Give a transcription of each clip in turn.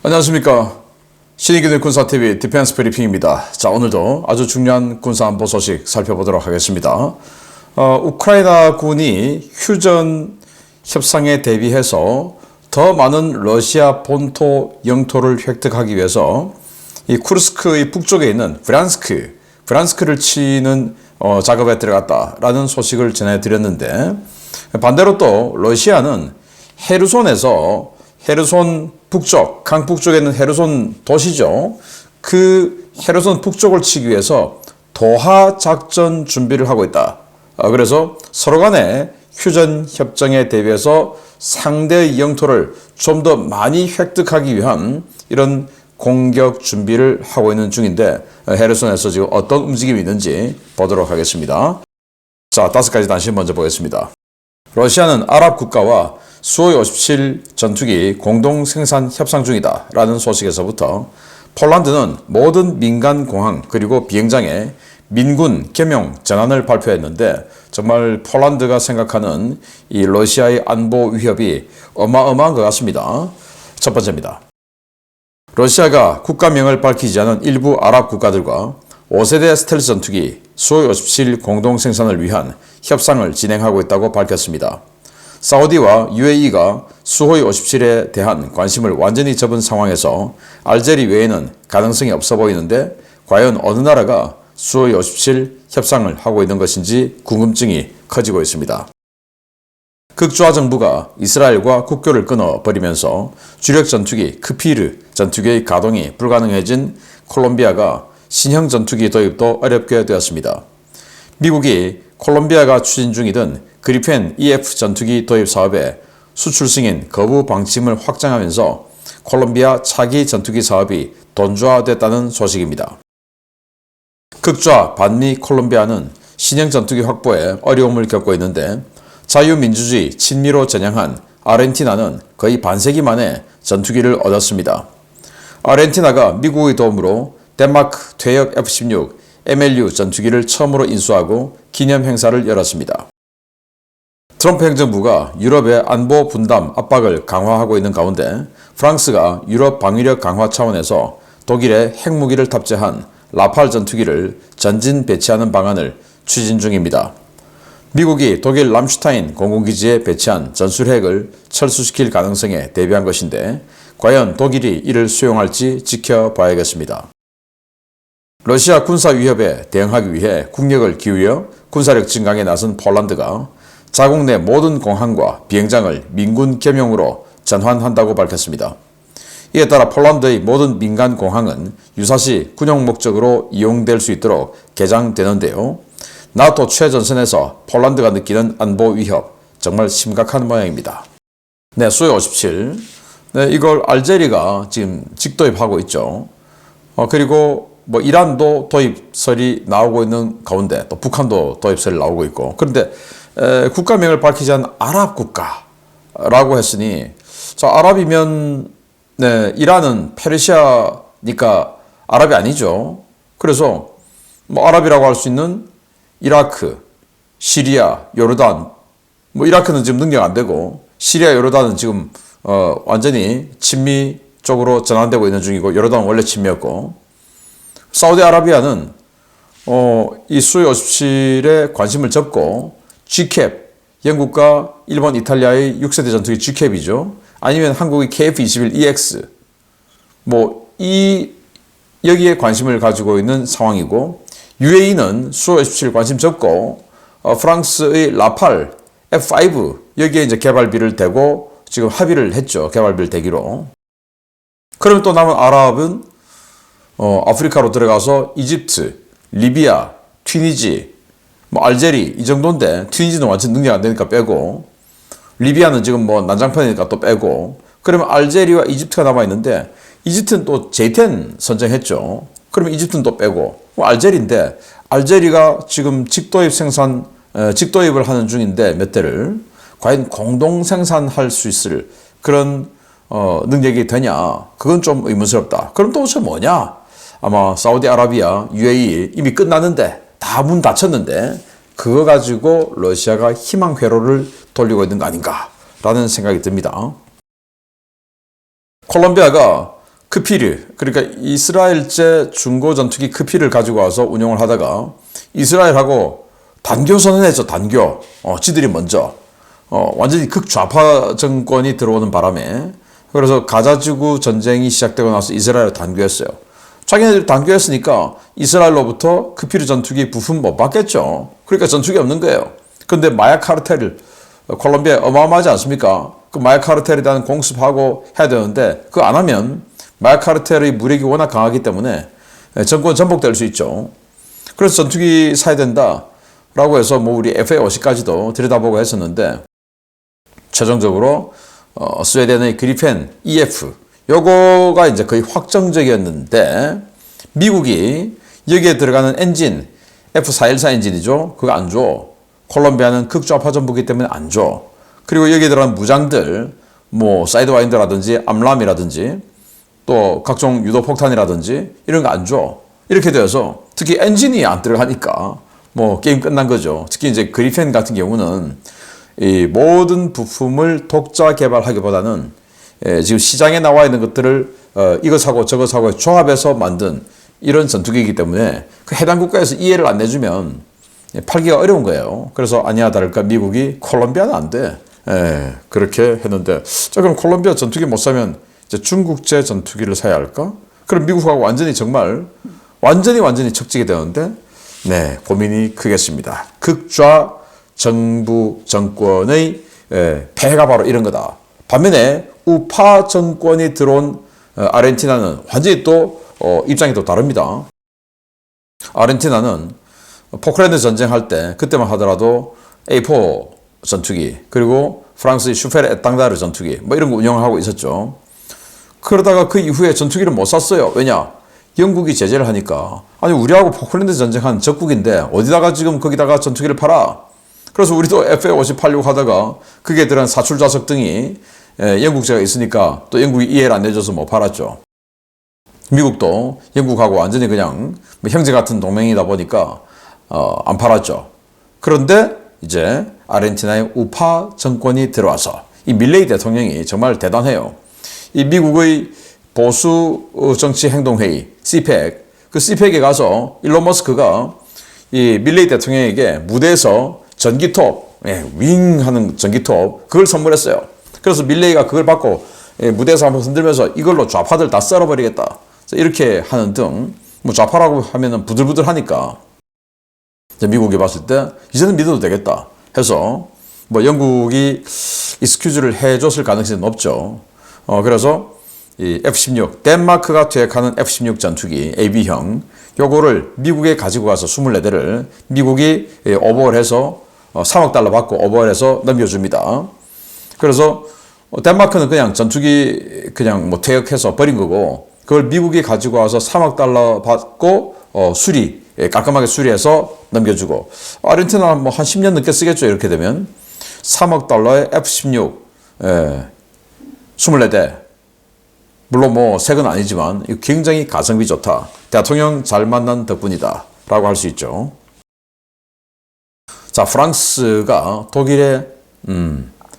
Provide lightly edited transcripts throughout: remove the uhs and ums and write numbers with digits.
안녕하십니까. 신의균의 군사TV 디펜스 브리핑입니다. 자, 오늘도 아주 중요한 군사안보 소식 살펴보도록 하겠습니다. 우크라이나군이 휴전 협상에 대비해서 더 많은 러시아 본토 영토를 획득하기 위해서 이 쿠르스크의 북쪽에 있는 브란스크를 치는 작업에 들어갔다라는 소식을 전해드렸는데, 반대로 또 러시아는 헤르손 북쪽, 강북쪽에 있는 헤르손 도시죠. 그 헤르손 북쪽을 치기 위해서 도하 작전 준비를 하고 있다. 그래서 서로 간에 휴전 협정에 대비해서 상대의 영토를 좀 더 많이 획득하기 위한 이런 공격 준비를 하고 있는 중인데, 헤르손에서 지금 어떤 움직임이 있는지 보도록 하겠습니다. 자, 5가지 단신 먼저 보겠습니다. 러시아는 아랍 국가와 수호이 57 전투기 공동 생산 협상 중이다 라는 소식에서부터, 폴란드는 모든 민간 공항 그리고 비행장에 민군 겸용 전환을 발표했는데, 정말 폴란드가 생각하는 이 러시아의 안보 위협이 어마어마한 것 같습니다. 첫 번째입니다. 러시아가 국가명을 밝히지 않은 일부 아랍 국가들과 5세대 스텔스 전투기 수호이 57 공동 생산을 위한 협상을 진행하고 있다고 밝혔습니다. 사우디와 UAE가 수호이 57에 대한 관심을 완전히 접은 상황에서 알제리 외에는 가능성이 없어 보이는데, 과연 어느 나라가 수호이 57 협상을 하고 있는 것인지 궁금증이 커지고 있습니다. 극좌 정부가 이스라엘과 국교를 끊어버리면서 주력 전투기 크피르 전투기의 가동이 불가능해진 콜롬비아가 신형 전투기 도입도 어렵게 되었습니다. 미국이 콜롬비아가 추진 중이던 그리펜 EF 전투기 도입 사업에 수출 승인 거부 방침을 확장하면서 콜롬비아 차기 전투기 사업이 돈주화됐다는 소식입니다. 극좌 반미 콜롬비아는 신형 전투기 확보에 어려움을 겪고 있는데, 자유민주주의 친미로 전향한 아르헨티나는 거의 반세기 만에 전투기를 얻었습니다. 아르헨티나가 미국의 도움으로 덴마크 퇴역 F-16 MLU 전투기를 처음으로 인수하고 기념 행사를 열었습니다. 트럼프 행정부가 유럽의 안보 분담 압박을 강화하고 있는 가운데, 프랑스가 유럽 방위력 강화 차원에서 독일의 핵무기를 탑재한 라팔 전투기를 전진 배치하는 방안을 추진 중입니다. 미국이 독일 람슈타인 공군기지에 배치한 전술핵을 철수시킬 가능성에 대비한 것인데, 과연 독일이 이를 수용할지 지켜봐야겠습니다. 러시아 군사 위협에 대응하기 위해 국력을 기울여 군사력 증강에 나선 폴란드가 자국 내 모든 공항과 비행장을 민군 겸용으로 전환한다고 밝혔습니다. 이에 따라 폴란드의 모든 민간 공항은 유사시 군용 목적으로 이용될 수 있도록 개장되는데요. 나토 최전선에서 폴란드가 느끼는 안보 위협, 정말 심각한 모양입니다. 네, 수호이 57. 네, 이걸 알제리가 지금 직도입하고 있죠. 그리고 이란도 도입설이 나오고 있는 가운데 또 북한도 도입설이 나오고 있고, 그런데 국가명을 밝히지 않은 아랍 국가라고 했으니, 자, 아랍이면 네, 이란은 페르시아니까 아랍이 아니죠. 그래서 아랍이라고 할 수 있는 이라크, 시리아, 요르단, 이라크는 지금 능력 안 되고, 시리아, 요르단은 지금 완전히 친미 쪽으로 전환되고 있는 중이고, 요르단은 원래 친미였고, 사우디아라비아는 이 수호이 57에 관심을 접고 G캡, 영국과 일본, 이탈리아의 6세대 전투기 G캡이죠. 아니면 한국의 KF-21EX, 여기에 관심을 가지고 있는 상황이고, UAE는 수호이 57 관심 접고, 프랑스의 라팔 F5 여기에 이제 개발비를 대고 지금 합의를 했죠. 개발비를 대기로. 그러면 또 남은 아랍은 아프리카로 들어가서 이집트, 리비아, 튀니지, 알제리 이 정도인데, 튀니지는 완전 능력 안 되니까 빼고, 리비아는 지금 난장판이니까 또 빼고, 그러면 알제리와 이집트가 남아있는데, 이집트는 또 J10 선정했죠. 그러면 이집트는 또 빼고, 알제리인데, 알제리가 지금 직도입을 하는 중인데, 몇 대를, 과연 공동 생산할 수 있을 그런 능력이 되냐? 그건 좀 의문스럽다. 그럼 도대체 뭐냐? 아마 사우디아라비아, UAE 이미 끝났는데, 다 문 닫혔는데, 그거 가지고 러시아가 희망 회로를 돌리고 있는 거 아닌가라는 생각이 듭니다. 콜롬비아가 크피르, 그러니까 이스라엘제 중고 전투기 크피를 가지고 와서 운용을 하다가 이스라엘하고 단교 선언했죠. 단교. 지들이 먼저. 완전히 극좌파 정권이 들어오는 바람에 그래서 가자지구 전쟁이 시작되고 나서 이스라엘을 단교했어요. 자기네들이 단교했으니까 이스라엘로부터 크피르 전투기 부품 못 받겠죠. 그러니까 전투기 없는 거예요. 그런데 마약 카르텔을 콜롬비아에 어마어마하지 않습니까? 그 마약 카르텔에 대한 공습하고 해야 되는데 그거 안 하면 마약 카르텔의 무력이 워낙 강하기 때문에 정권 전복될 수 있죠. 그래서 전투기 사야 된다라고 해서 뭐 우리 FA-50까지도 들여다보고 했었는데 최종적으로 스웨덴의 그리펜 EF 요거가 이제 거의 확정적이었는데 미국이 여기에 들어가는 엔진 F414 엔진이죠. 그거 안 줘. 콜롬비아는 극좌파 정부이기 때문에 안 줘. 그리고 여기에 들어간 무장들 뭐 사이드와인더라든지 암람이라든지 또 각종 유도폭탄이라든지 이런 거 안 줘. 이렇게 되어서 특히 엔진이 안 들어가니까 뭐 게임 끝난 거죠. 특히 이제 그리펜 같은 경우는 이 모든 부품을 독자 개발하기보다는 지금 시장에 나와 있는 것들을 이거 사고 저거 사고 조합해서 만든 이런 전투기이기 때문에 그 해당 국가에서 이해를 안 내주면 팔기가 어려운 거예요. 그래서 아니야 다를까 미국이 콜롬비아는 안 돼. 그렇게 했는데 자 그럼 콜롬비아 전투기 못 사면 이제 중국제 전투기를 사야 할까? 그럼 미국하고 완전히 정말 완전히 척지게 되는데 네 고민이 크겠습니다. 극좌 정부 정권의 폐해가 바로 이런 거다. 반면에 우파 정권이 들어온 아르헨티나는 완전히 또 입장이 또 다릅니다. 아르헨티나는 포클랜드 전쟁할 때 그때만 하더라도 A4 전투기 그리고 프랑스의 슈페르 에땅다르 전투기 뭐 이런 거 운영을 하고 있었죠. 그러다가 그 이후에 전투기를 못 샀어요. 왜냐? 영국이 제재를 하니까 아니 우리하고 포클랜드 전쟁한 적국인데 어디다가 지금 거기다가 전투기를 팔아? 그래서 우리도 FA-50 팔려고 하다가 그게 들은 사출 좌석 등이 영국제가 있으니까 또 영국이 이해를 안 내줘서 못 팔았죠. 미국도 영국하고 완전히 그냥 형제 같은 동맹이다 보니까 안 팔았죠. 그런데 이제 아르헨티나의 우파 정권이 들어와서 이 밀레이 대통령이 정말 대단해요. 이 미국의 보수 정치 행동회의 CPEC 그 CPEC에 가서 일론 머스크가 이 밀레이 대통령에게 무대에서 전기톱 윙 하는 전기톱 그걸 선물했어요. 그래서 밀레이가 그걸 받고 무대에서 한번 흔들면서 이걸로 좌파들 다 썰어버리겠다 이렇게 하는 등 뭐 좌파라고 하면은 부들부들하니까 미국이 봤을 때 이제는 믿어도 되겠다 해서 뭐 영국이 익스큐즈를 해줬을 가능성이 높죠. 그래서 이 F-16 덴마크가 투약하는 F-16 전투기 AB형 요거를 미국에 가지고 가서 24대를 미국이 오버를 해서 3억 달러 받고 오버를 해서 넘겨줍니다. 그래서 덴마크는 그냥 전투기 그냥 뭐 퇴역해서 버린 거고 그걸 미국이 가지고 와서 3억 달러 받고 수리 깔끔하게 수리해서 넘겨주고 아르헨티나는 뭐 한 10년 넘게 쓰겠죠. 이렇게 되면 3억 달러에 F-16 24대 물론 뭐 색은 아니지만 굉장히 가성비 좋다. 대통령 잘 만난 덕분이다 라고 할 수 있죠. 자 프랑스가 독일에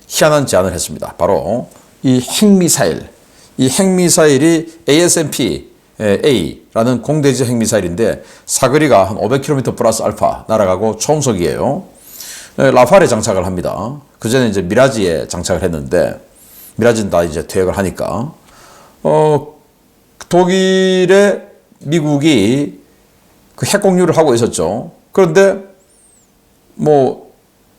희한한 제안을 했습니다. 바로 이 핵미사일 이 핵미사일이 ASMP-A라는 공대지 핵미사일인데 사거리가 한 500km 플러스 알파 날아가고 초음속이에요. 라팔에 장착을 합니다. 그 전에 이제 미라지에 장착을 했는데 미라지는 다 이제 퇴역을 하니까 독일에 미국이 그 핵 공유를 하고 있었죠. 그런데 뭐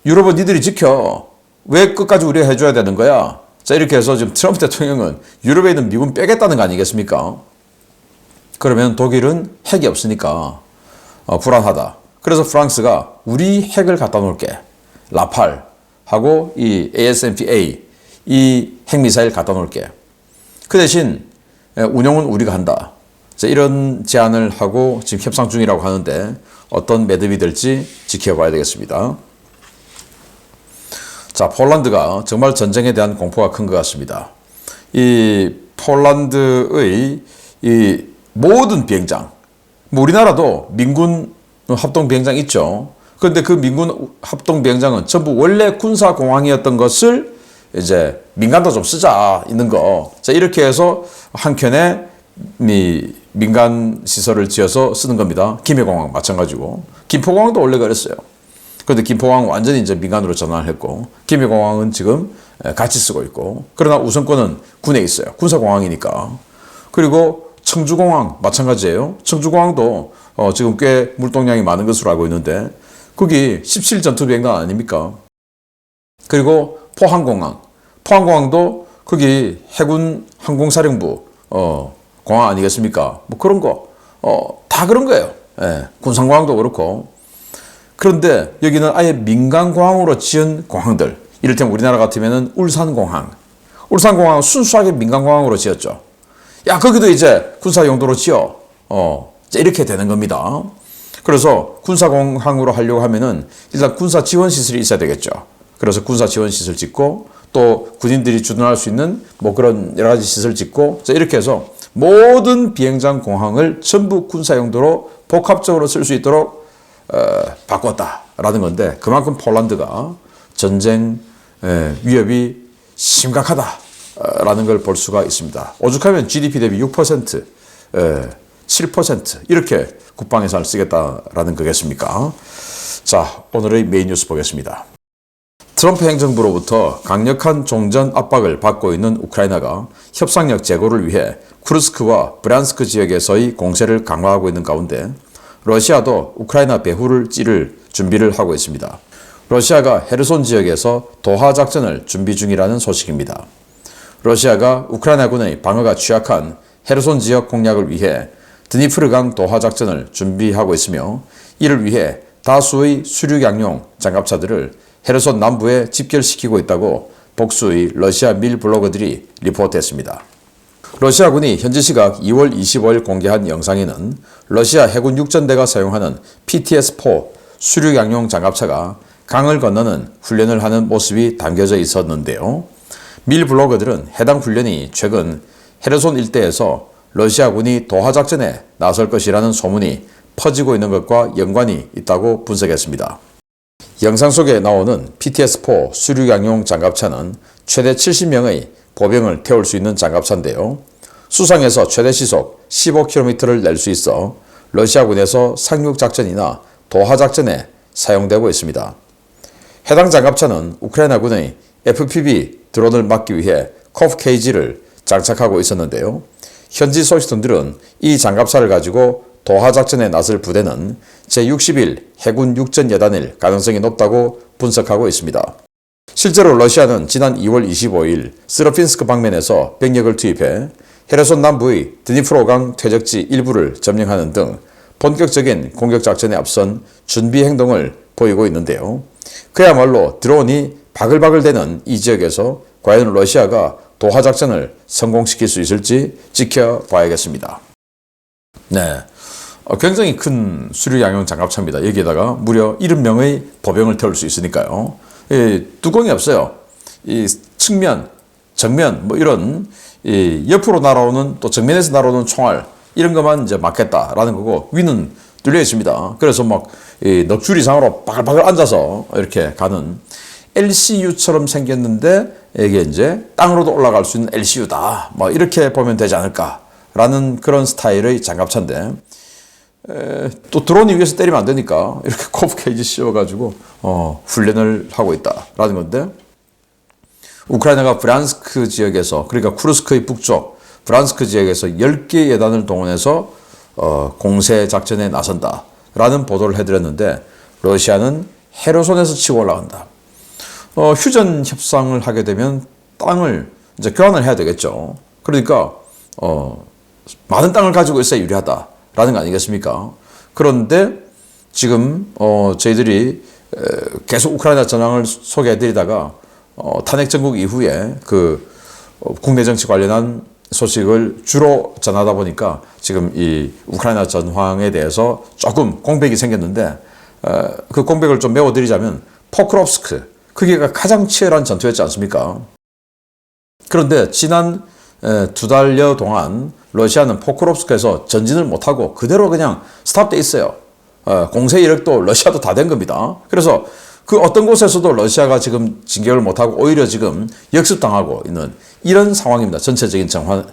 유럽은 니들이 지켜 왜 끝까지 우리가 해줘야 되는 거야? 자 이렇게 해서 지금 트럼프 대통령은 유럽에 있는 미군 빼겠다는 거 아니겠습니까? 그러면 독일은 핵이 없으니까 불안하다. 그래서 프랑스가 우리 핵을 갖다 놓을게. 라팔하고 이 ASMP-A 이 핵미사일 갖다 놓을게. 그 대신 운영은 우리가 한다. 자, 이런 제안을 하고 지금 협상 중이라고 하는데 어떤 매듭이 될지 지켜봐야 되겠습니다. 자, 폴란드가 정말 전쟁에 대한 공포가 큰 것 같습니다. 이 폴란드의 이 모든 비행장, 뭐 우리나라도 민군 합동 비행장 있죠. 그런데 그 민군 합동 비행장은 전부 원래 군사 공항이었던 것을 이제 민간도 좀 쓰자 있는 거. 자, 이렇게 해서 한켠에 민간 시설을 지어서 쓰는 겁니다. 김해공항 마찬가지고. 김포공항도 원래 그랬어요. 그런데 김포공항 완전히 이제 민간으로 전환을 했고, 김해공항은 지금 같이 쓰고 있고, 그러나 우선권은 군에 있어요. 군사공항이니까. 그리고 청주공항 마찬가지예요. 청주공항도 지금 꽤 물동량이 많은 것으로 알고 있는데, 거기 17 전투비행단 아닙니까? 그리고 포항공항도 거기 해군 항공사령부 공항 아니겠습니까? 뭐 그런 거 다 그런 거예요. 예, 군산공항도 그렇고. 그런데 여기는 아예 민간공항으로 지은 공항들, 이를테면 우리나라 같으면은 울산공항은 순수하게 민간공항으로 지었죠. 야, 거기도 이제 군사 용도로 지어. 이제 이렇게 되는 겁니다. 그래서 군사공항으로 하려고 하면은 일단 군사 지원 시설이 있어야 되겠죠. 그래서 군사 지원 시설 짓고, 또 군인들이 주둔할 수 있는 뭐 그런 여러 가지 시설 짓고, 이렇게 해서 모든 비행장 공항을 전부 군사 용도로 복합적으로 쓸 수 있도록 바꿨다라는 건데, 그만큼 폴란드가 전쟁 위협이 심각하다라는 걸 볼 수가 있습니다. 오죽하면 GDP 대비 6%, 7% 이렇게 국방 예산을 쓰겠다라는 거겠습니까? 자, 오늘의 메인 뉴스 보겠습니다. 트럼프 행정부로부터 강력한 종전 압박을 받고 있는 우크라이나가 협상력 제고를 위해 쿠르스크와 브란스크 지역에서의 공세를 강화하고 있는 가운데, 러시아도 우크라이나 배후를 찌를 준비를 하고 있습니다. 러시아가 헤르손 지역에서 도하 작전을 준비 중이라는 소식입니다. 러시아가 우크라이나군의 방어가 취약한 헤르손 지역 공략을 위해 드니프르강 도하 작전을 준비하고 있으며, 이를 위해 다수의 수륙양용 장갑차들을 헤르손 남부에 집결시키고 있다고 복수의 러시아 밀 블로거들이 리포트했습니다. 러시아군이 현지 시각 2월 25일 공개한 영상에는 러시아 해군 육전대가 사용하는 PTS-4 수륙양용 장갑차가 강을 건너는 훈련을 하는 모습이 담겨져 있었는데요. 밀 블로거들은 해당 훈련이 최근 헤르손 일대에서 러시아군이 도하 작전에 나설 것이라는 소문이 퍼지고 있는 것과 연관이 있다고 분석했습니다. 영상 속에 나오는 PTS-4 수륙양용 장갑차는 최대 70명의 보병을 태울 수 있는 장갑차인데요. 수상에서 최대 시속 15km를 낼 수 있어 러시아군에서 상륙작전이나 도하작전에 사용되고 있습니다. 해당 장갑차는 우크라이나군의 FPV 드론을 막기 위해 코프 케이지를 장착하고 있었는데요. 현지 소식통들은 이 장갑차를 가지고 도하작전에 나설 부대는 제61 해군 육전여단일 가능성이 높다고 분석하고 있습니다. 실제로 러시아는 지난 2월 25일 스로핀스크 방면에서 병력을 투입해 헤르손 남부의 드니프로강 퇴적지 일부를 점령하는 등 본격적인 공격작전에 앞선 준비 행동을 보이고 있는데요. 그야말로 드론이 바글바글대는 이 지역에서 과연 러시아가 도하작전을 성공시킬 수 있을지 지켜봐야겠습니다. 네, 굉장히 큰 수륙양용 장갑차입니다. 여기에다가 무려 70명의 보병을 태울 수 있으니까요. 뚜껑이 없어요. 이 측면, 정면 뭐 이런 옆으로 날아오는, 또 정면에서 날아오는 총알 이런 것만 이제 막겠다라는 거고, 위는 뚫려 있습니다. 그래서 막 넋줄이상으로 바글바글 앉아서 이렇게 가는 LCU처럼 생겼는데, 이게 이제 땅으로도 올라갈 수 있는 LCU다. 뭐 이렇게 보면 되지 않을까라는 그런 스타일의 장갑차인데, 또 드론이 위에서 때리면 안 되니까 이렇게 코프 케이지 씌워가지고 훈련을 하고 있다라는 건데, 우크라이나가 브란스크 지역에서, 그러니까 쿠르스크의 북쪽 브란스크 지역에서 10개의 예단을 동원해서 공세 작전에 나선다라는 보도를 해드렸는데, 러시아는 헤르손에서 치고 올라간다. 휴전 협상을 하게 되면 땅을 이제 교환을 해야 되겠죠. 그러니까 많은 땅을 가지고 있어야 유리하다라는 거 아니겠습니까? 그런데 지금 저희들이 계속 우크라이나 전황을 소개해드리다가 탄핵 정국 이후에 그 국내 정치 관련한 소식을 주로 전하다 보니까 지금 이 우크라이나 전황에 대해서 조금 공백이 생겼는데, 그 공백을 좀 메워드리자면 포크롭스크, 그게가 가장 치열한 전투였지 않습니까? 그런데 지난 2달여 동안 러시아는 포크롭스크에서 전진을 못하고 그대로 그냥 스탑돼 있어요. 공세 이력도 러시아도 다 된 겁니다. 그래서 그 어떤 곳에서도 러시아가 지금 진격을 못하고 오히려 지금 역습당하고 있는 이런 상황입니다. 전체적인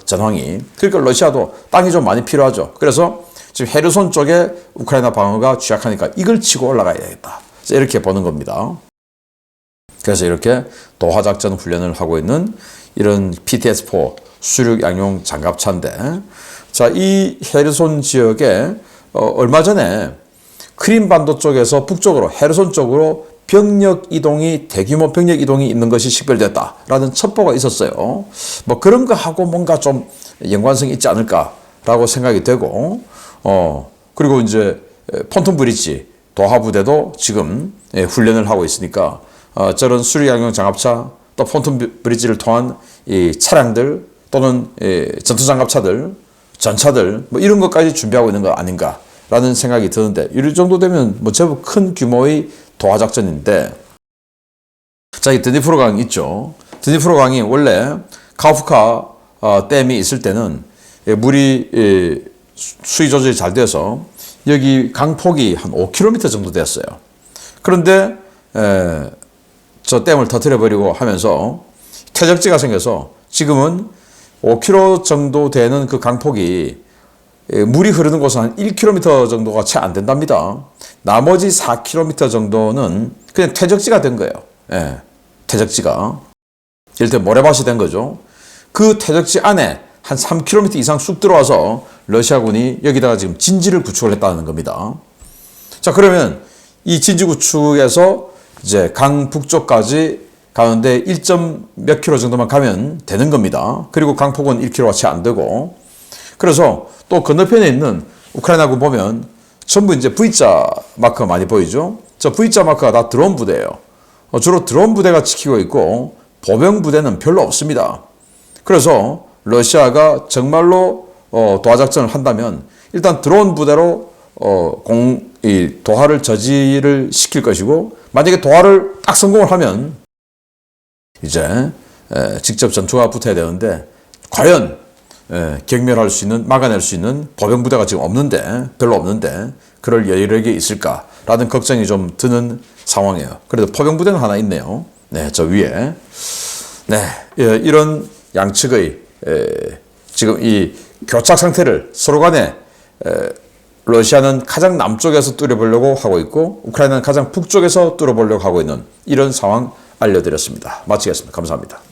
전황이. 그러니까 러시아도 땅이 좀 많이 필요하죠. 그래서 지금 헤르손 쪽에 우크라이나 방어가 취약하니까 이걸 치고 올라가야 되겠다. 이렇게 보는 겁니다. 그래서 이렇게 도하작전 훈련을 하고 있는 이런 PTS-4 수륙 양용 장갑차인데, 자, 이 헤르손 지역에 얼마 전에 크림반도 쪽에서 북쪽으로 헤르손 쪽으로 대규모 병력 이동이 있는 것이 식별됐다라는 첩보가 있었어요. 뭐 그런 거 하고 뭔가 좀 연관성이 있지 않을까라고 생각이 되고, 그리고 이제 폰톤 브릿지 도하 부대도 지금 훈련을 하고 있으니까 저런 수륙양용 장갑차 또 폰톤 브릿지를 통한 이 차량들 또는 전투 장갑차들, 전차들 뭐 이런 것까지 준비하고 있는 거 아닌가라는 생각이 드는데, 이 정도 되면 뭐 제법 큰 규모의 도하 작전인데, 자, 이 드니프로 강 있죠. 드니프로 강이 원래 카우프카 댐이 있을 때는 물이 수위 조절이 잘 돼서 여기 강폭이 한 5km 정도 됐어요. 그런데 저 댐을 터뜨려버리고 하면서 퇴적지가 생겨서 지금은 5km 정도 되는 그 강폭이 물이 흐르는 곳은 한 1km 정도가 채 안 된답니다. 나머지 4km 정도는 그냥 퇴적지가 된 거예요. 퇴적지가. 이를테면 모래밭이 된 거죠. 그 퇴적지 안에 한 3km 이상 쑥 들어와서 러시아군이 여기다가 지금 진지를 구축을 했다는 겁니다. 자, 그러면 이 진지 구축에서 이제 강 북쪽까지 가는데 1. 몇 킬로 정도만 가면 되는 겁니다. 그리고 강폭은 1km가 채 안 되고. 그래서 또 건너편에 있는 우크라이나군 보면 전부 이제 V자 마크가 많이 보이죠. 저 V자 마크가 다 드론 부대예요. 주로 드론 부대가 지키고 있고 보병 부대는 별로 없습니다. 그래서 러시아가 정말로 도하작전을 한다면 일단 드론 부대로 이 도하를 저지를 시킬 것이고, 만약에 도하를 딱 성공을 하면 이제 직접 전투가 붙어야 되는데, 과연 경멸할 수 있는, 막아낼 수 있는 보병 부대가 지금 별로 없는데 그럴 여력이 있을까라는 걱정이 좀 드는 상황이에요. 그래도 포병 부대는 하나 있네요. 네, 저 위에. 네, 이런 양측의 지금 이 교착 상태를 서로 간에 러시아는 가장 남쪽에서 뚫어보려고 하고 있고 우크라이나는 가장 북쪽에서 뚫어보려고 하고 있는 이런 상황 알려드렸습니다. 마치겠습니다. 감사합니다.